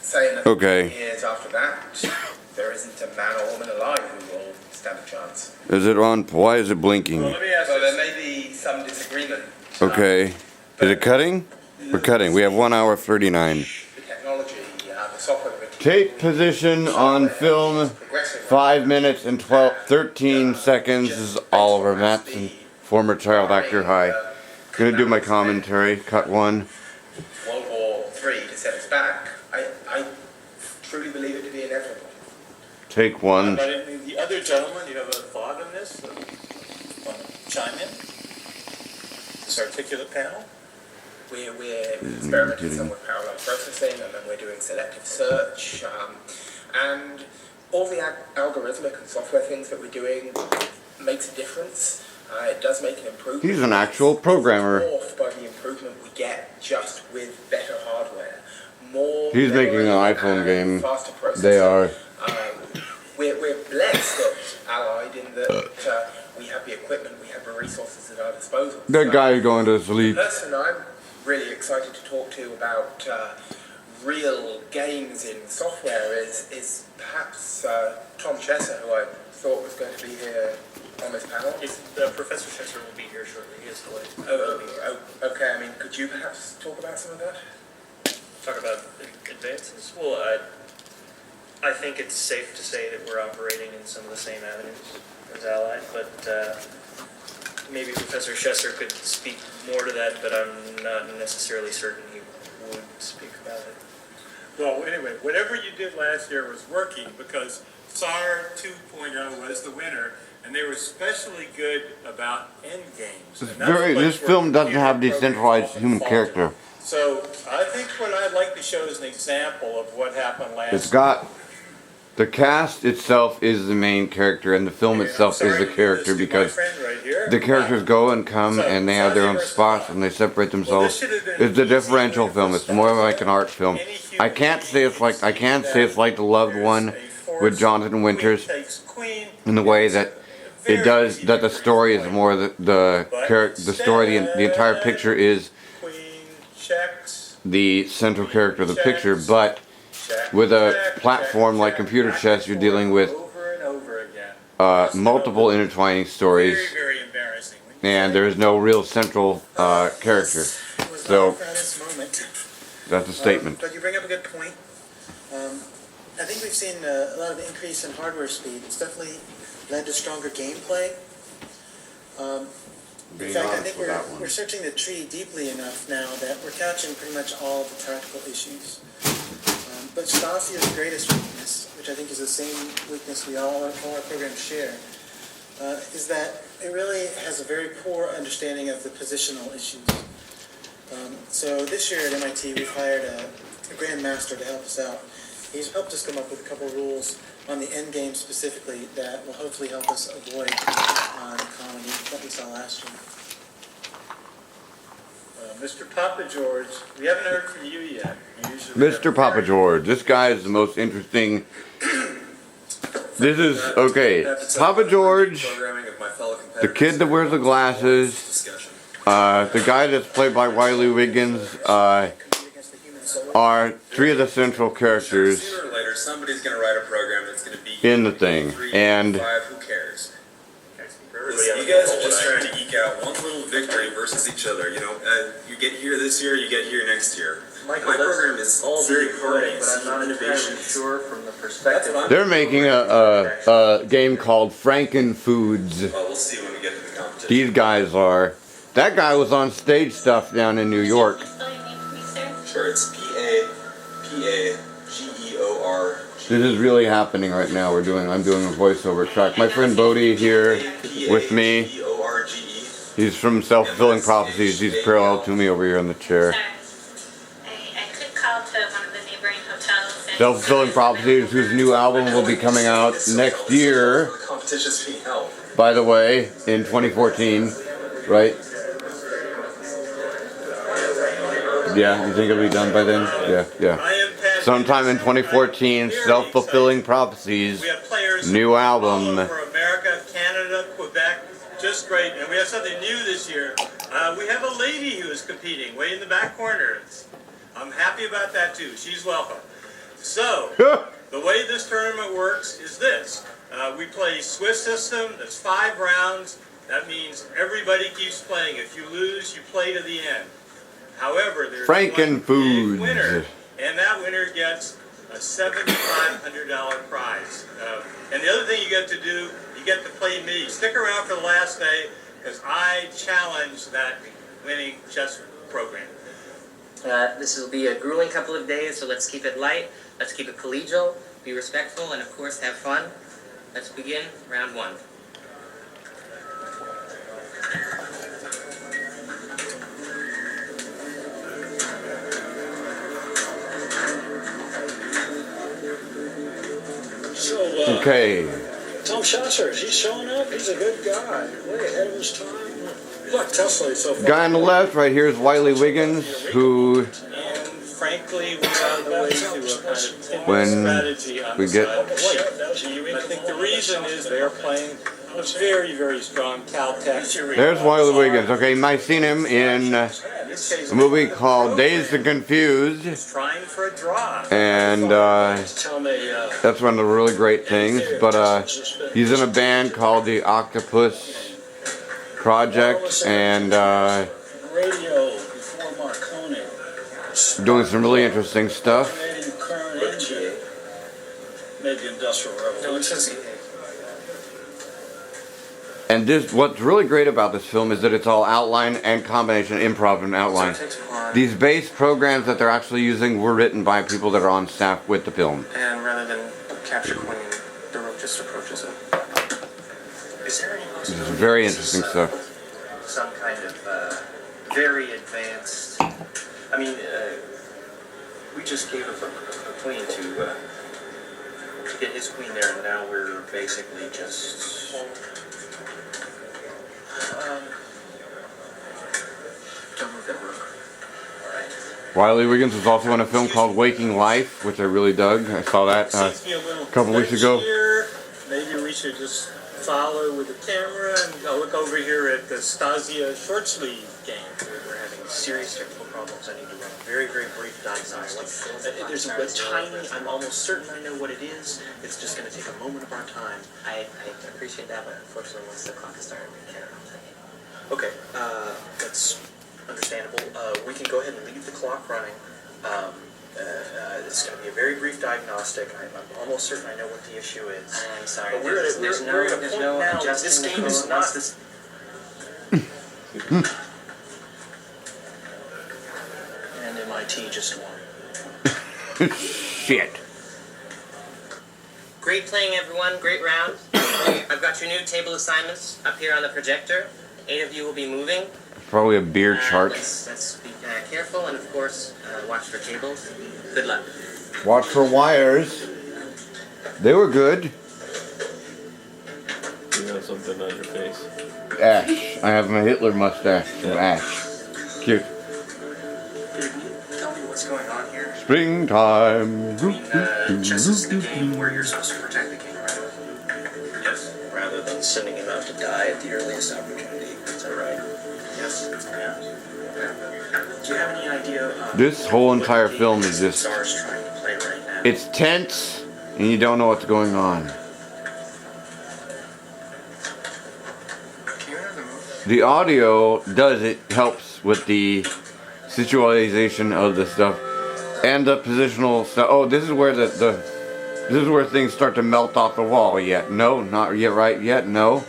say another Okay. years after that, there isn't a man or woman alive who will stand a chance. Is it on? Why is it blinking? Well, let me ask so there may be some disagreement. Okay. Is it cutting? We're cutting. We have 1 hour 39. The technology, the software. Tape position on film 5 minutes and 13 seconds. This is Oliver Matson, former child actor. Hi. Gonna do my commentary. Cut 1. World War III to set us back. I truly believe it to be inevitable. Take 1. But the other gentleman, you have a thought on this? Want to chime in? This articulate panel? We're experimenting some with parallel processing, and then we're doing selective search, and all the algorithmic and software things that we're doing makes a difference. It does make an improvement. He's an actual programmer. It's dwarfed by the improvement we get just with better hardware. More. He's making an iPhone game. Faster processing. They are. We're blessed at Allied in that we have the equipment, we have the resources at our disposal. That guy's going to sleep. The person I'm really excited to talk to about real games in software is perhaps Tom Chesser, who I thought was going to be here on this panel. Professor Chesser will be here shortly. He is delayed. Okay. I mean, could you perhaps talk about some of that? Talk about advances? Well, I think it's safe to say that we're operating in some of the same avenues as Allied, but maybe Professor Chesser could speak more to that, but I'm not necessarily certain he would speak about it. Well, anyway, whatever you did last year was working because SAR 2.0 was the winner, and they were especially good about end games. This film doesn't have decentralized human character. So I think what I'd like to show is an example of what happened last year. It's got the cast itself is the main character, and the film itself is the character because the characters go and come and they have their own spots and they separate themselves. It's a differential film. It's more like an art film. I can't say it's like The Loved One with Jonathan Winters in the way that it does. That the story is more the story. The entire picture is the central character of the picture, but with a platform like computer chess, you're dealing with multiple intertwining stories, and there is no real central character. So that's a statement. But you bring up a good point. I think we've seen a lot of increase in hardware speed. It's definitely led to stronger gameplay. In fact, I think we're searching the tree deeply enough now that we're catching pretty much all of the practical issues. But Stasia's greatest weakness, which I think is the same weakness all our programs share, is that it really has a very poor understanding of the positional issues. So this year at MIT, we've hired a grandmaster to help us out. He's helped us come up with a couple of rules on the end game specifically that will hopefully help us avoid the comedy that we saw last year. Mr. Papa George, we haven't heard from you yet. Mr. Papa George, this guy is the most interesting. This is okay. Papa George, the kid that wears the glasses, the guy that's played by Wiley Wiggins, are 3 of the central characters Sooner or later, somebody's going to write a program that's going to be in the thing, and who cares? You guys are just trying to eke out one little victory versus each other. You know, you get here this year, you get here next year. Michael, My program is all very very party, good, but I'm not entirely sure from the perspective. they're making a game called Franken Foods. Well, we'll see when we get to the competition. These guys are. That guy was on stage stuff down in New York. Sure, it's P-A-G-E-O-R. This is really happening right now. I'm doing a voiceover track. My friend Bodie here with me. He's from Self-Fulfilling Prophecies. He's parallel to me over here in the chair. I could call to one of the neighboring hotels. Self-Fulfilling Prophecies, whose new album will be coming out next year. By the way, in 2014, right? Yeah, you think it'll be done by then? Yeah. Sometime in 2014, Self-Fulfilling Prophecies, new album. For America, Canada, Quebec, just great. And we have something new this year. We have a lady who is competing way in the back corner. I'm happy about that too. She's welcome. So, the way this tournament works is this. We play Swiss system, that's 5 rounds. That means everybody keeps playing. If you lose, you play to the end. However, there's one big winner, and that winner gets a $7,500 prize. And the other thing you get to do, you get to play me. Stick around for the last day, because I challenge that winning chess program. This will be a grueling couple of days, so let's keep it light, let's keep it collegial, be respectful, and of course have fun. Let's begin round 1. Okay. Tom Schasser, is he showing up? He's a good guy. Way ahead of his time. He's like Tesla so far. Guy on the left right here is Wiley Wiggins, who, And frankly, we found a way to kind of when strategy on we the get side of the plate. I think the reason is they're playing a very, very strong Caltech. there's Wiley Wiggins. Okay, you might have seen him in a movie called Dazed and Confused, Trying for a draw. and Tell me, that's one of the really great things. But he's in a band called the Octopus Project, and radio before Marconi. doing some really interesting stuff. Alternating current engine. Maybe industrial revolution. And this, what's really great about this film is that it's all outline and combination, improv and outline. These base programs that they're actually using were written by people that are on staff with the film. And rather than capture Queen, the rook just approaches it. Is there any This is very interesting stuff. some kind of very advanced? I mean, we just gave up a queen to get his queen there, and now we're basically just. Don't move that rook. All right. Wiley Wiggins was also in a film called Waking Life, which I really dug. I saw that a couple weeks ago. Here, maybe we should just follow with the camera and look over here at the Stasia short sleeve game. We're having serious technical problems. I need to run a very, very brief diagnostic. There's a tiny, I'm almost certain I know what it is. It's just going to take a moment of our time. I appreciate that, but unfortunately once the clock is started, we can't. Okay, that's understandable. We can go ahead and leave the clock running. It's going to be a very brief diagnostic. I'm almost certain I know what the issue is. I'm sorry, But we're at a point now. This game is not. And MIT just won. Shit. Great playing, everyone. Great round. I've got your new table assignments up here on the projector. 8 of you will be moving. Probably a beer chart. Let's be careful, and of course, watch for tables. Good luck. Watch for wires. They were good. You got something on your face. Ash. I have my Hitler mustache from Ash. Cute. Tell me what's going on here. Springtime. Chess is the game where you're supposed to protect the king, right? Yes. Rather than sending him out to die at the earliest opportunity. Is that right? Yes. Yeah. Do you have any idea? This whole entire film is just. Tsar's trying to play right now. It's tense, and you don't know what's going on. The audio does, it helps with the situationalization of the stuff and the positional stuff. Oh, this is where this is where things start to melt off the wall. Yet no, not yet, right yet. No,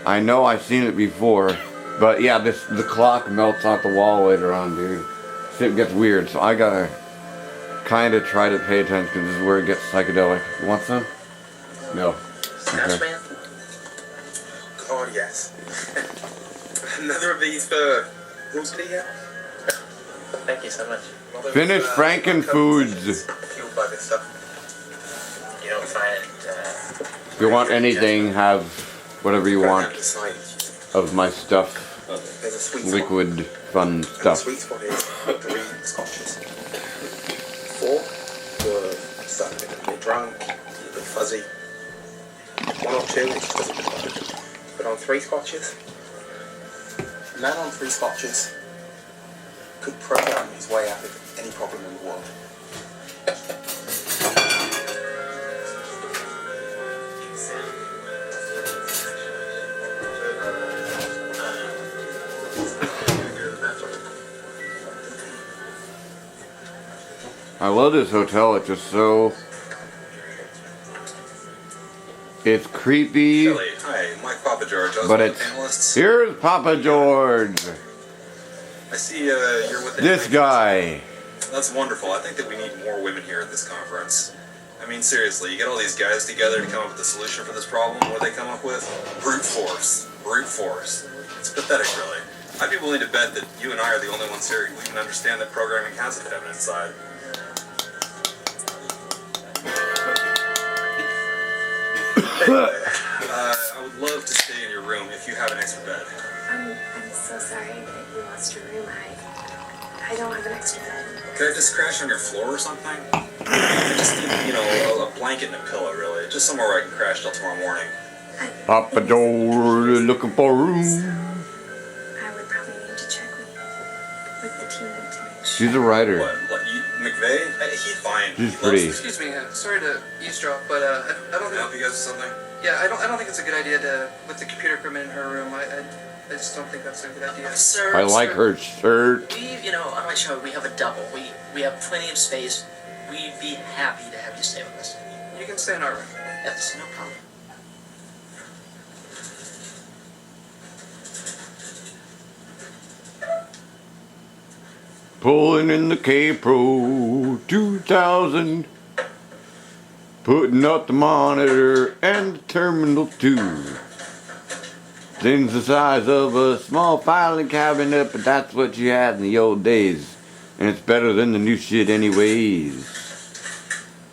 I know I've seen it before, but yeah, the clock melts off the wall later on, dude. Shit gets weird, so I gotta kind of try to pay attention because this is where it gets psychedelic. You want some? No. Snatch man? Oh, yes. Another of these for Bruce Lee here? Thank you so much. Finish Frankenfoods. Fueled by this stuff. You don't find it, If you want anything, have whatever you want The science. of my stuff. There's a sweet spot. Liquid, fun The stuff. sweet spot is 3 scotches. 4 for starting to get a bit drunk, a bit fuzzy. 1 or 2 is fuzzy. But on 3 scotches, a man on 3 scotches could program his way out of any problem in the world. I love this hotel. It's just so... It's creepy. Kelly, hi, Mike Papa George. I was But one of it's... the panelists. Here's Papa George. I see you're with the This guy. That's wonderful. I think that we need more women here at this conference. I mean, seriously, you get all these guys together to come up with a solution for this problem. What do they come up with? Brute force. Brute force. It's pathetic, really. I'd be willing to bet that you and I are the only ones here who can understand that programming has a feminine side. Anyway, I would love to stay in your room if you have an extra bed. I'm so sorry that you lost your room. I don't have an extra bed. Could I just crash on your floor or something? I just need, a blanket and a pillow, really. Just somewhere where I can crash till tomorrow morning. Papa George looking for a room. I would probably need to check with the team to make sure. She's a writer. What McVeigh? He's fine. She's pretty. Excuse me, sorry to eavesdrop, but I don't Can I help you guys with something? Yeah, I don't think it's a good idea to with the computer equipment in her room. I just don't think that's a good idea. Sir, I like her shirt. On my show, we have a double. We have plenty of space. We'd be happy to have you stay with us. You can stay in our room. Yes, no problem. Pulling in the K-Pro 2000. Putting up the monitor and the terminal 2. Things the size of a small filing cabinet, but that's what you had in the old days. And it's better than the new shit anyways.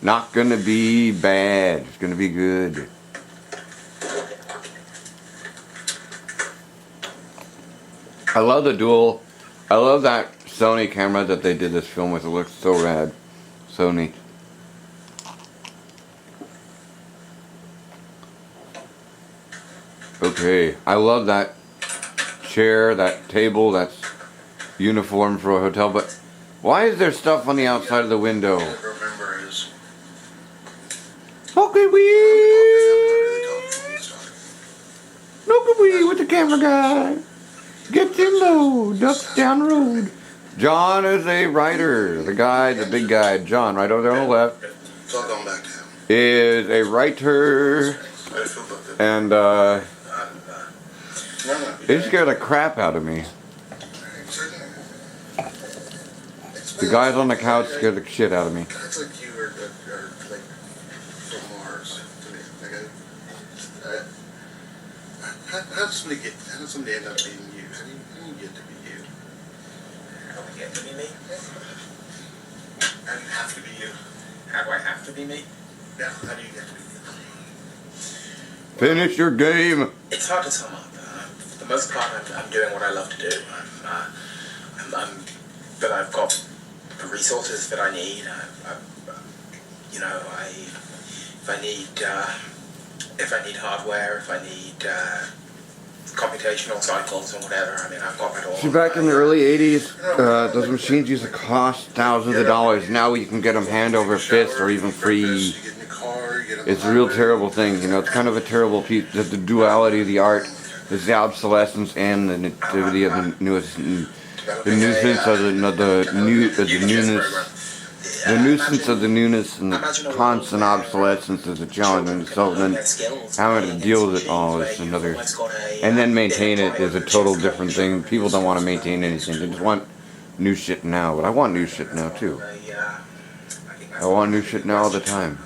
Not gonna be bad. It's gonna be good. I love the dual. I love that Sony camera that they did this film with. It looks so rad. Sony. Okay, I love that chair, that table, that's uniform for a hotel, but why is there stuff on the outside of the window? Remember is Okay, look at we with the camera guy. Get in low, ducks down the road. John is a writer. The guy, the big guy, John, right over there on the left, it's all going back to him. is a writer, and it scared the crap out of me. The guys on the couch scared the shit out of me. It's like you are like from Mars to me. How does somebody end up being you? How do you get to be you? How do I get to be me? How do you have to be you? How do I have to be me? Yeah, how do you get to be you? Finish your game. It's hard to sum up. For the most part, I'm doing what I love to do. But I've got the resources that I need. If I need hardware, if I need computational cycles or whatever, I've got it all. See, back in the early 80s, those machines used to cost thousands of dollars. Now you can get them hand over fist or even free. It's a real terrible thing, it's kind of a terrible piece. The duality of the art is the obsolescence and the nativity of the newest, the nuisance of the newness, the nuisance of the newness and the constant obsolescence is a challenge in itself. And then having to deal with it all is another, and then maintain it is a total different thing. People don't want to maintain anything; they just want new shit now. But I want new shit now too. I want new shit now all the time.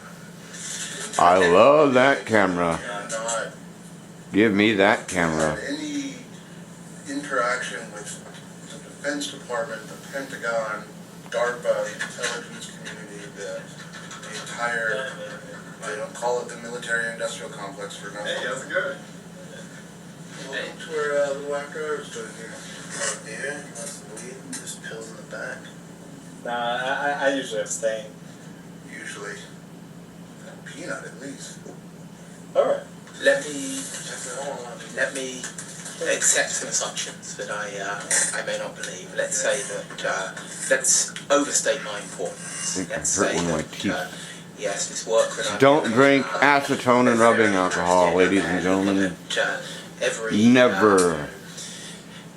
I love that camera. Give me that camera. Any interaction with the Defense Department, the Pentagon, DARPA, the intelligence community, the entire, they don't call it the military-industrial complex for nothing. Hey, how's it going? That's where little after hours doing here. Oh dear, he wants to bleed and just pills in the back. Nah, I usually abstain. Usually. A peanut at least. Alright. Let me accept some assumptions that I may not believe. Let's say that let's overstate my importance. Let's say that yes, this work that Don't drink acetone and rubbing alcohol, ladies and gentlemen. Never.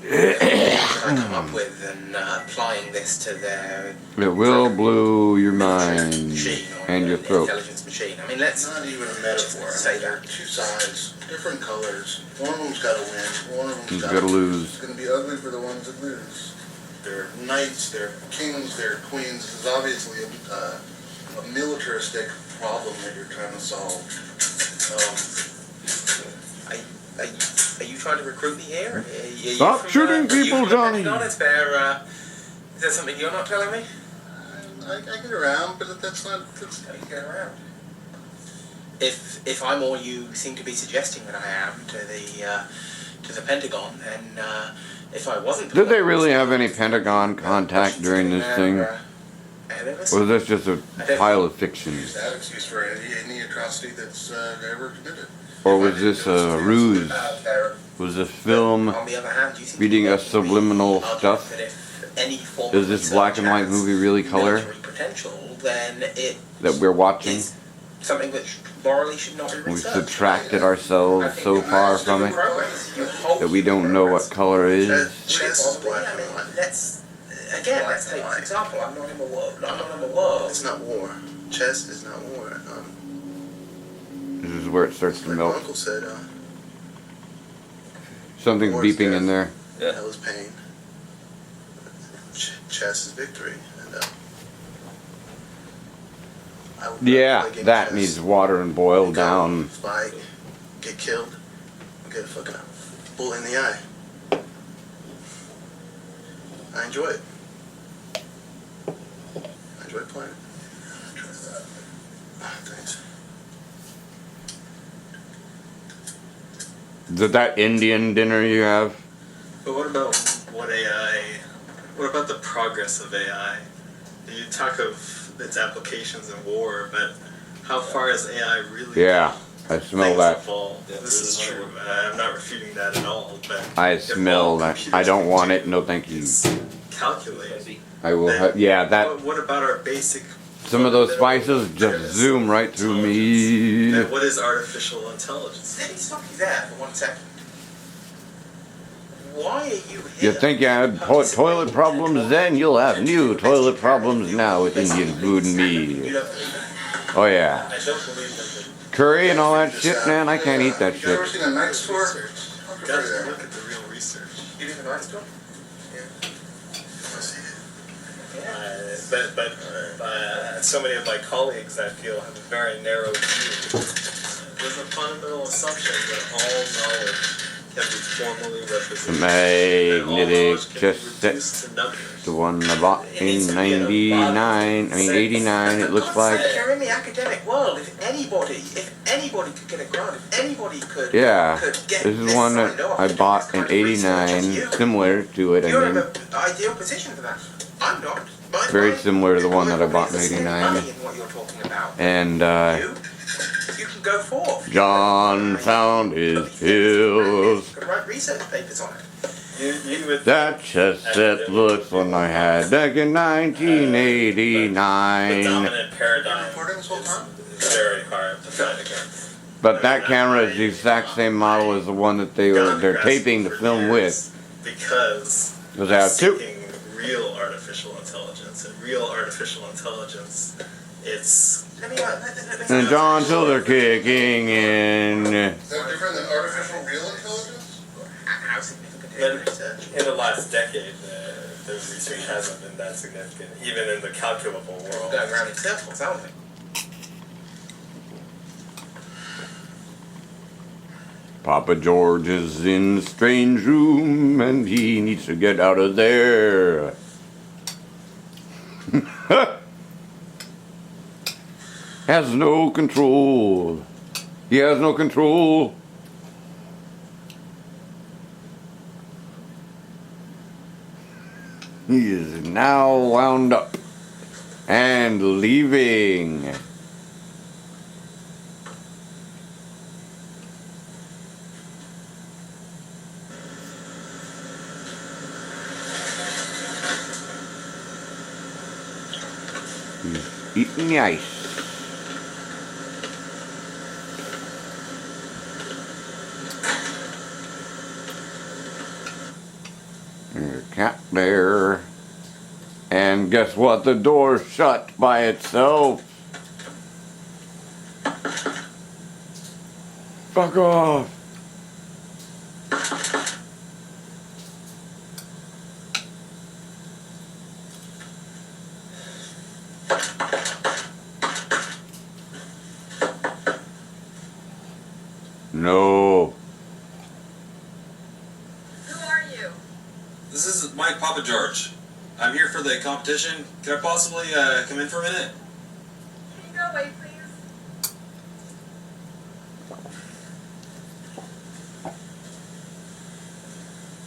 I come up with and applying this to their It will blow your mind machine or and your throat. intelligence machine. I mean, let's Not even a metaphor. say There are that. two sides, different colors. One of them's got to win. One of He's them's got to It's lose. going to be ugly for the ones that lose. They're knights, they're kings, they're queens. This is obviously a militaristic problem that you're trying to solve. Are you trying to recruit me here? Stop shooting people, Johnny. Is there something you're not telling me? I get around, but that's not. That's, How do you get around? If I'm all you seem to be suggesting that I am to the Pentagon, and if I wasn't, Did they really have any Pentagon contact during this thing? Or was this just a pile of fiction? use that excuse for any atrocity that's ever committed. Or was this a ruse? Was this film On the other hand, you seem feeding to us subliminal argue stuff? that if any form Is of this black and white research movie really has color military potential, then it that we're watching? is something that morally should not be We've researched. subtracted ourselves so far from it that we don't know what color is. Chess is black and white. Let's take an example. I'm not in the world. It's not war. Chess is not war. This is where it starts to Like my melt. uncle said, Something's War is beeping death. in there. hell is pain. Chess is victory. And I would Yeah, play a game that of chess. needs water and boiled down. Fight, get killed, get a fucking bullet in the eye. I enjoy it. I enjoy playing it. Thanks. Is it that Indian dinner you have? But what about what AI? What about the progress of AI? You talk of its applications in war, but how far is AI really? Yeah, I smell Things that. evolve. This is true. I'm not refuting that at all. But I if smell all that. computers I don't want do it. No, thank you. Calculate. I will have. Yeah, that. What about our basic? Some of those spices just zoom right through me. Then what is artificial intelligence? Let me stop you there for 1 second. Why are you here? You think you had toilet problems then? You'll have new toilet problems now with Indian food and me. Oh yeah. I don't believe that. Curry and all that shit, man. I can't eat that You ever shit. seen a night store? You gotta look at the real research. You live in a nice store? But so many of my colleagues, I feel, have a very narrow view. There's a fundamental assumption that all knowledge can be formally represented. Magnetic chess set. Reduced to numbers. The one I bought in 99, I mean 89, it looks like. You're in the academic world. If anybody could get a grant, if anybody could, Yeah, could get this is one that signed off I to do bought this in kind of research, 89, it's you. similar to it, I You're in mean. the ideal position for that. I'm not. Very similar to the one that I bought in Money 89. in what you're talking about. And, You can go forth. John found his pills. You could write research papers on it. You would That chess set looks one I had back in the 1989. dominant paradigm Recording this whole time? is very hard to fight against. But that camera is the exact same model as the one that they're taping the film with. Because Because they have two. seeking real artificial intelligence, and real artificial intelligence, it's Let me And John till they're kicking in. Is that different than artificial real intelligence? How significant Then, is research? in the last decade, the research hasn't been that significant, even in the calculable world. Going around in circles, aren't we? Papa George is in the strange room and he needs to get out of there. Has no control. He has no control. He is now wound up and leaving. He's eating the ice. cat there. And guess what? The door's shut by itself. Fuck off. No. Who are you? This is Mike Papa George. I'm here for the competition. Can I possibly come in for a minute? Can you go away